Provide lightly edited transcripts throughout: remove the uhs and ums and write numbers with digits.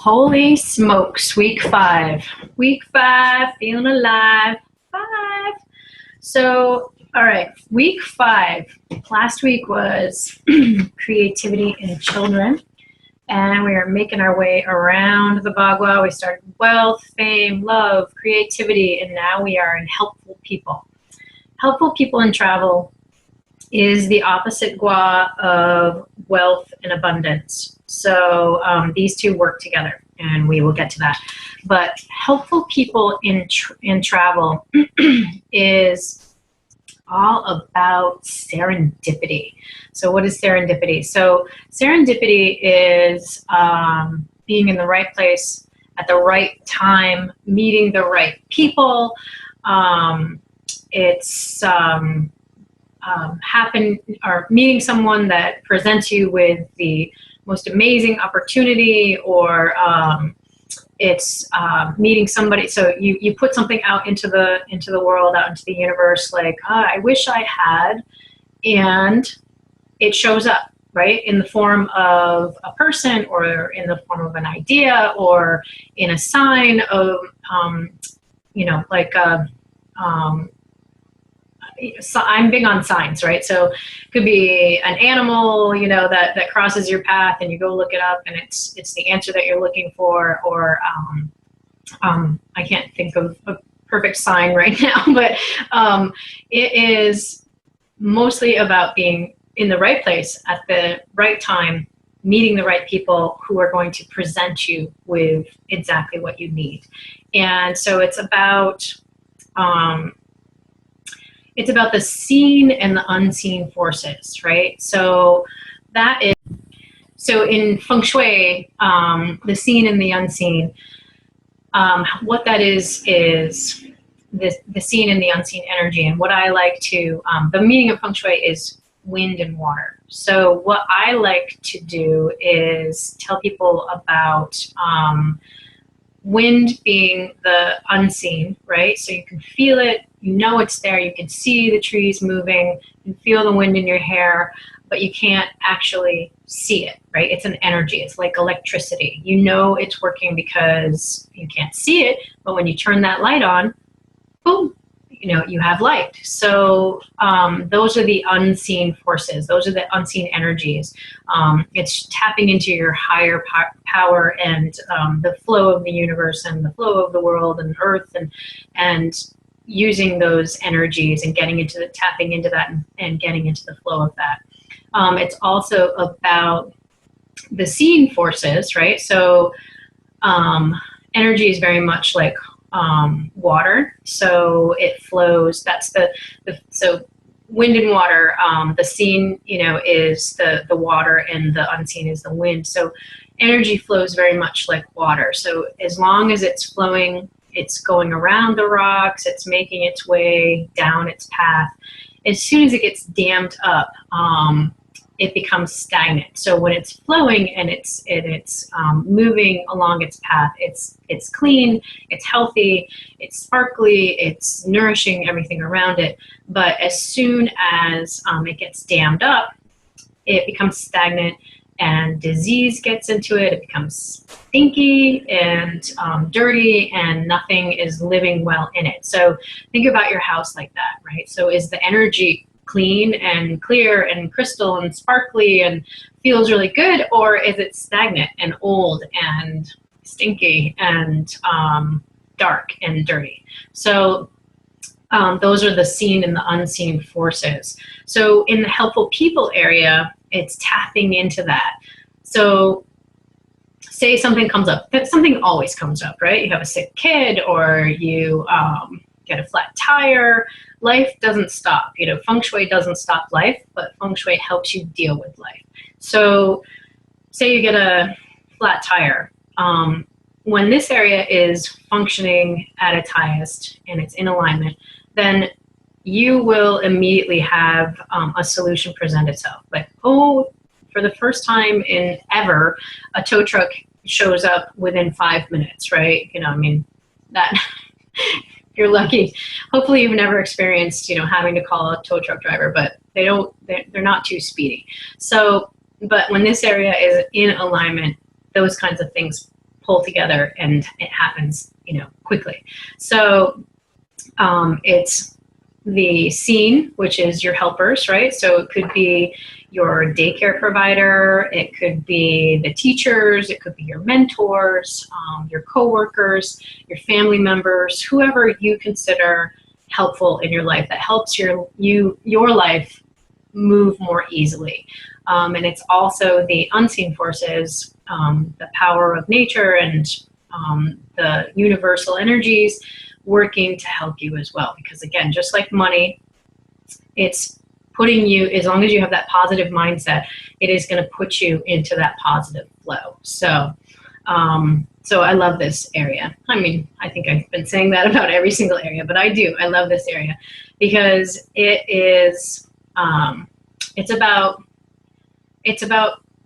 Holy smokes, week 5. Week 5, feeling alive. 5. So, all right, week 5. Last week was creativity in children, and we are making our way around the Bagua. We started wealth, fame, love, creativity, and now we are in helpful people. Helpful people in travel is the opposite gua of wealth and abundance. So these two work together, and we will get to that. But helpful people in travel is all about serendipity. So what is serendipity? So serendipity is being in the right place at the right time, meeting the right people. Meeting someone that presents you with the most amazing opportunity, or it's meeting somebody. So you put something out into the world, out into the universe, like, I wish I had, and it shows up, right, in the form of a person, or in the form of an idea, or in a sign of, so I'm big on signs, right? So it could be an animal, that crosses your path, and you go look it up, and it's the answer that you're looking for. Or I can't think of a perfect sign right now, but it is mostly about being in the right place at the right time, meeting the right people who are going to present you with exactly what you need. And so it's about the seen and the unseen forces, right? So in Feng Shui, the seen and the unseen, what that is the seen and the unseen energy. And what I like to, the meaning of Feng Shui is wind and water. So what I like to do is tell people about wind being the unseen, right? So you can feel it, it's there, you can see the trees moving, you can feel the wind in your hair, but you can't actually see it, right? It's an energy, it's like electricity. It's working because you can't see it, but when you turn that light on, boom, you have light. So those are the unseen forces. Those are the unseen energies. It's tapping into your higher power, and the flow of the universe, and the flow of the world and earth, and using those energies and tapping into that, and getting into the flow of that. It's also about the seen forces, right? So energy is very much like water, so it flows. That's so wind and water. The seen, is the water, and the unseen is the wind. So energy flows very much like water. So as long as it's flowing, it's going around the rocks, it's making its way down its path. As soon as it gets dammed up, it becomes stagnant. So when it's flowing and it's moving along its path, it's clean, it's healthy, it's sparkly, it's nourishing everything around it. But as soon as it gets dammed up, it becomes stagnant, and disease gets into it. It becomes stinky and dirty, and nothing is living well in it. So think about your house like that, right? So is the energy clean and clear and crystal and sparkly and feels really good, or is it stagnant and old and stinky and dark and dirty? So those are the seen and the unseen forces. So in the helpful people area, it's tapping into that. So say something comes up. Something always comes up, right? You have a sick kid, or you get a flat tire. Life doesn't stop. Feng Shui doesn't stop life, but Feng Shui helps you deal with life. So say you get a flat tire. When this area is functioning at its highest and it's in alignment, then you will immediately have a solution present itself. Like, for the first time in ever, a tow truck shows up within 5 minutes, right? That you're lucky. Hopefully you've never experienced, having to call a tow truck driver, but they're not too speedy. So, but when this area is in alignment, those kinds of things pull together, and it happens, quickly. So it's the scene, which is your helpers, right? So it could be your daycare provider, it could be the teachers, it could be your mentors, your coworkers, your family members, whoever you consider helpful in your life, that helps your life move more easily. And it's also the unseen forces, the power of nature and the universal energies working to help you as well. Because again, just like money, it's putting you, as long as you have that positive mindset, it is going to put you into that positive flow. So, so I love this area. I mean, I think I've been saying that about every single area, but I do. I love this area because it is, it's about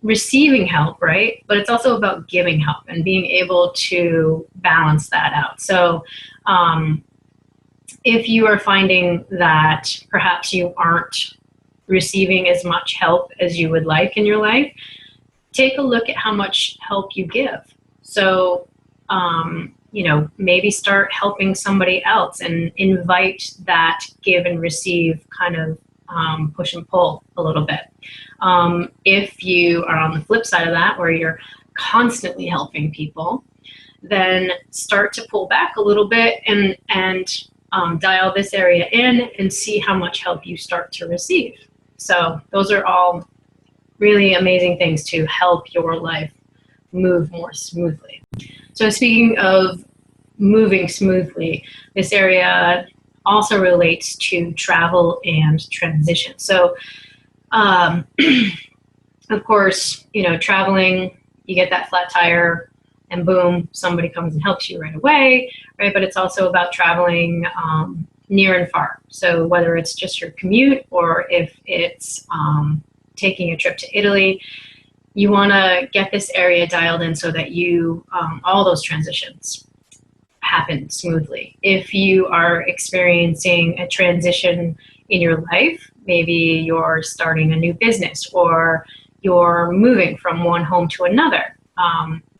receiving help, right? But it's also about giving help and being able to balance that out. So if you are finding that perhaps you aren't receiving as much help as you would like in your life, take a look at how much help you give. So, maybe start helping somebody else and invite that give and receive kind of push and pull a little bit. If you are on the flip side of that, where you're constantly helping people, then start to pull back a little bit and dial this area in and see how much help you start to receive. So those are all really amazing things to help your life move more smoothly. So speaking of moving smoothly, this area also relates to travel and transition. So of course, traveling, you get that flat tire and boom, somebody comes and helps you right away, right? But it's also about traveling near and far. So whether it's just your commute or if it's taking a trip to Italy, you want to get this area dialed in so that you, all those transitions happen smoothly. If you are experiencing a transition in your life, maybe you're starting a new business or you're moving from one home to another,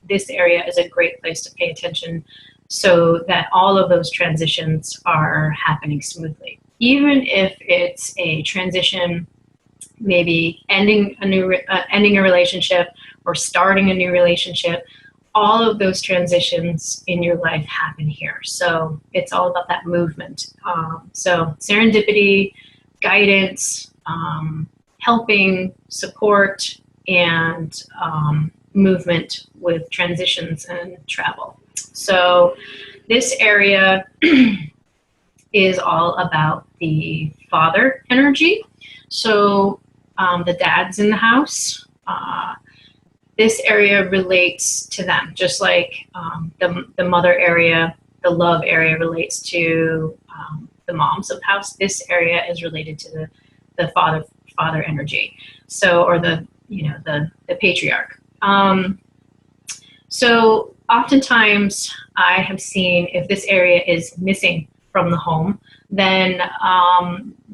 this area is a great place to pay attention so that all of those transitions are happening smoothly. Even if it's a transition, maybe ending a relationship or starting a new relationship, all of those transitions in your life happen here. So it's all about that movement. So serendipity, guidance, helping, support, and movement with transitions and travel. So this area is all about the father energy. So the dads in the house, this area relates to them, just like the mother area, the love area relates to the moms of the house. This area is related to the father energy. So, or the patriarch. So oftentimes I have seen if this area is missing from the home, then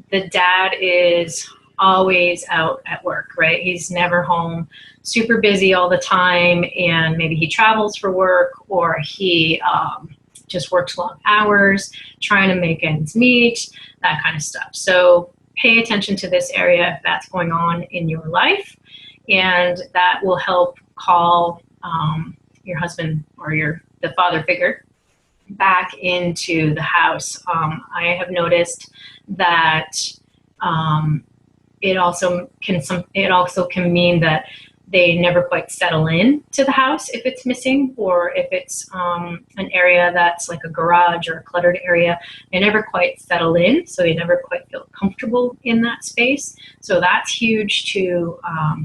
the dad is always out at work, right? He's never home, super busy all the time, and maybe he travels for work or he just works long hours trying to make ends meet, that kind of stuff. So pay attention to this area if that's going on in your life, and that will help call your husband or the father figure back into the house. I have noticed that it also can mean that they never quite settle in to the house if it's missing, or if it's an area that's like a garage or a cluttered area, they never quite settle in, so they never quite feel comfortable in that space. So that's huge to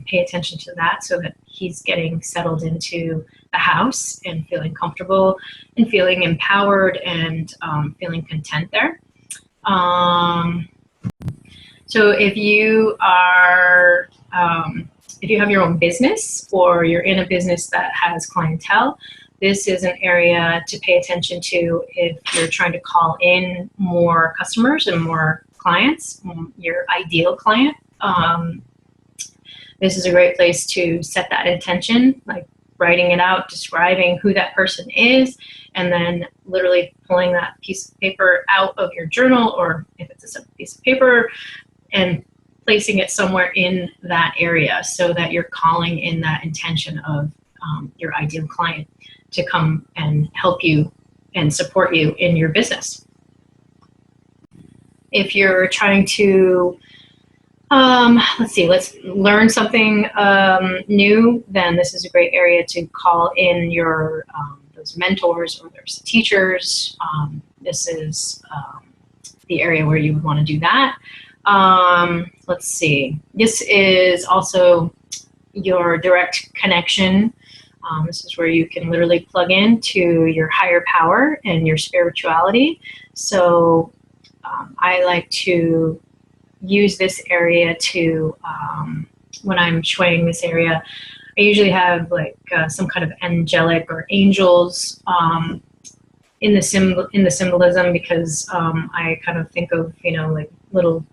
pay attention to that, so that he's getting settled into the house and feeling comfortable and feeling empowered and feeling content there. So if you are if you have your own business or you're in a business that has clientele, this is an area to pay attention to if you're trying to call in more customers and more clients, your ideal client. This is a great place to set that intention, like writing it out, describing who that person is, and then literally pulling that piece of paper out of your journal, or if it's a simple piece of paper, and placing it somewhere in that area so that you're calling in that intention of your ideal client to come and help you and support you in your business. If you're trying to, let's learn something new, then this is a great area to call in your those mentors or those teachers. This is the area where you would want to do that. Let's see. This is also your direct connection. This is where you can literally plug into your higher power and your spirituality. So I like to use this area to, when I'm shwaying this area, I usually have like some kind of angelic or angels in the symbolism, because I kind of think of, you know, like little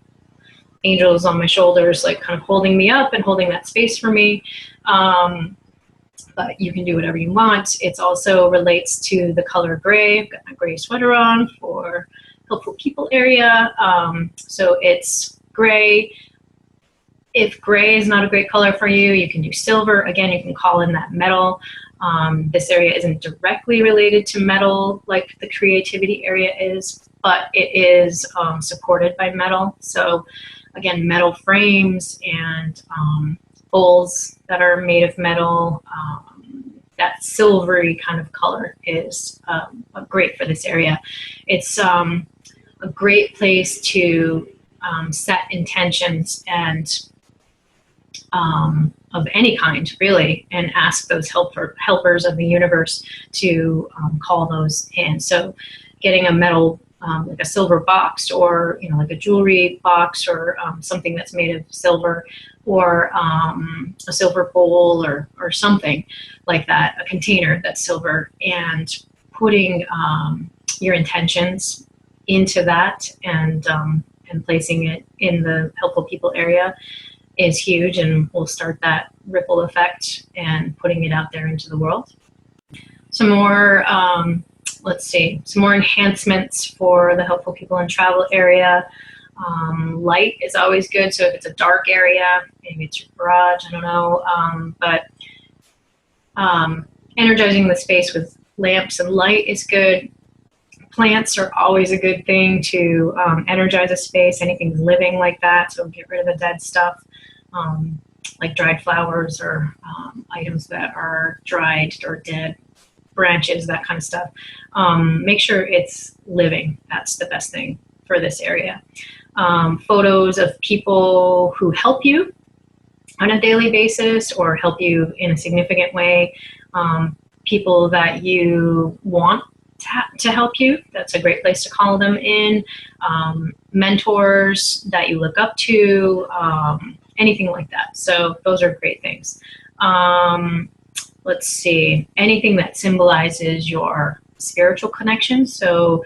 angels on my shoulders, like kind of holding me up and holding that space for me. But you can do whatever you want. It also relates to the color gray. I've got my gray sweater on for helpful people area. So it's gray. If gray is not a great color for you, you can do silver. Again, you can call in that metal. This area isn't directly related to metal like the creativity area is, but it is supported by metal. So again, metal frames and bowls that are made of metal, that silvery kind of color is great for this area. It's a great place to set intentions and of any kind, really, and ask those helpers of the universe to call those in. So getting a metal, like a silver box, or, you know, like a jewelry box, or something that's made of silver, or a silver bowl, or something like that, a container that's silver, and putting your intentions into that, and placing it in the helpful people area is huge, and will start that ripple effect and putting it out there into the world. Some more, let's see, some more enhancements for the helpful people and travel area. Light is always good. So if it's a dark area, maybe it's your garage, I don't know, but energizing the space with lamps and light is good. Plants are always a good thing to energize a space. Anything living like that, so get rid of the dead stuff, like dried flowers, or items that are dried or dead, branches, that kind of stuff. Make sure it's living. That's the best thing for this area. Photos of people who help you on a daily basis or help you in a significant way. People that you want to help you, that's a great place to call them in. Mentors that you look up to, anything like that. So those are great things. Let's see, anything that symbolizes your spiritual connection. So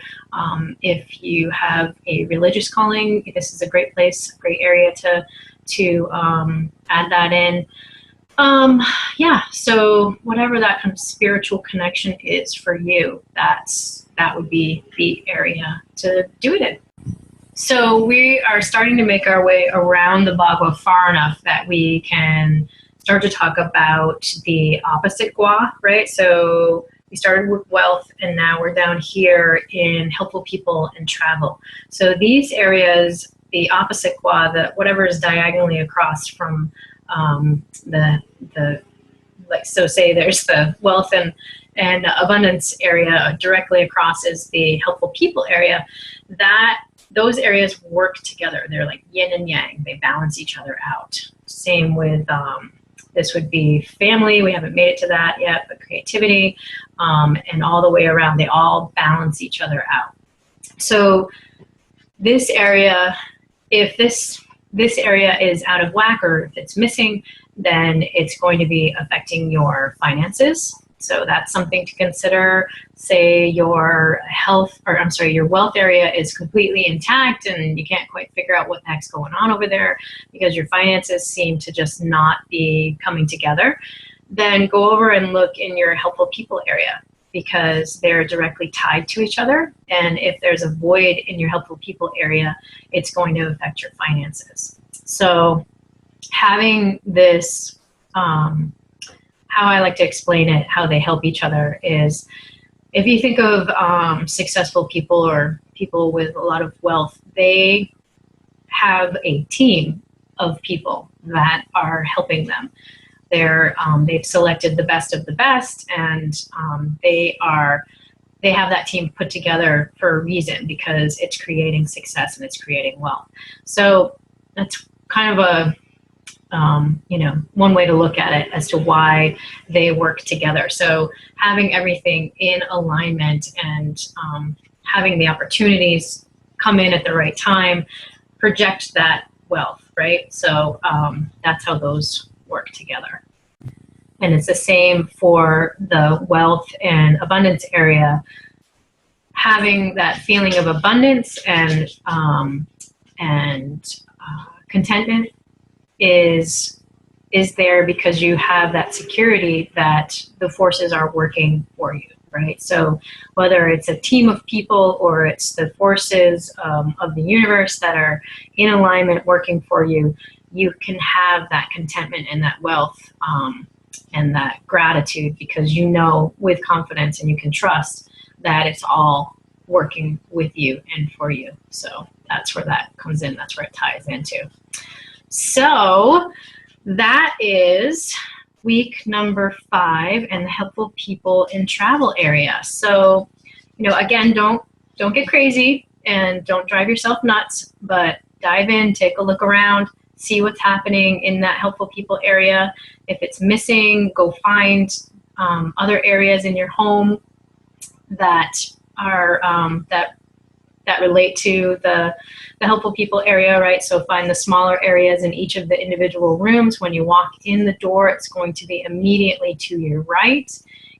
if you have a religious calling, this is a great place, a great area to add that in. Yeah, so whatever that kind of spiritual connection is for you, that would be the area to do it in. So we are starting to make our way around the Bagua far enough that we can start to talk about the opposite gua, right? So we started with wealth, and now we're down here in helpful people and travel. So these areas, the opposite gua, whatever is diagonally across from like, so say there's the wealth and abundance area, directly across is the helpful people area. Those areas work together. They're like yin and yang. They balance each other out. Same with, this would be family. We haven't made it to that yet, but creativity, and all the way around, they all balance each other out. So this area, if this area is out of whack, or if it's missing, then it's going to be affecting your finances. So that's something to consider. Say your your wealth area is completely intact and you can't quite figure out what the heck's going on over there because your finances seem to just not be coming together. then go over and look in your helpful people area, because they're directly tied to each other. And if there's a void in your helpful people area, it's going to affect your finances. So having this, how I like to explain it, how they help each other is, if you think of successful people or people with a lot of wealth, they have a team of people that are helping them. They've selected the best of the best, and they have that team put together for a reason, because it's creating success and it's creating wealth. So that's kind of a one way to look at it as to why they work together. So having everything in alignment and having the opportunities come in at the right time project that wealth, right? So that's how those work together. And it's the same for the wealth and abundance area. Having that feeling of abundance and contentment is there because you have that security that the forces are working for you, right? So whether it's a team of people or it's the forces of the universe that are in alignment working for you, you can have that contentment and that wealth and that gratitude, because you know with confidence and you can trust that it's all working with you and for you. So that's where that comes in. That's where it ties into. So that is week number 5 and the helpful people in travel area. So, again, don't get crazy and don't drive yourself nuts, but dive in, take a look around, see what's happening in that helpful people area. If it's missing, go find other areas in your home that are that relate to the helpful people area, right? So find the smaller areas in each of the individual rooms. When you walk in the door, it's going to be immediately to your right.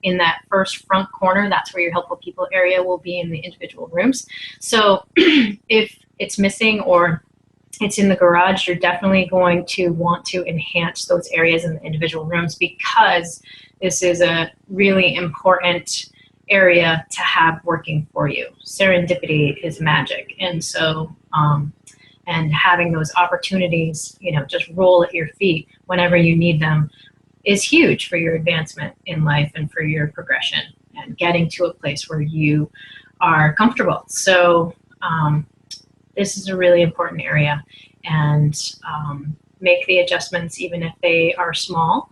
In that first front corner, that's where your helpful people area will be in the individual rooms. So if it's missing or it's in the garage, you're definitely going to want to enhance those areas in the individual rooms, because this is a really important area to have working for you. Serendipity is magic. And so, and having those opportunities, just roll at your feet whenever you need them is huge for your advancement in life and for your progression and getting to a place where you are comfortable. So this is a really important area, and make the adjustments even if they are small,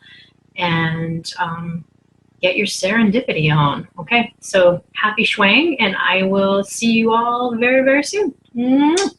and get your serendipity on. Okay, so happy shwaying, and I will see you all very, very soon. Mwah.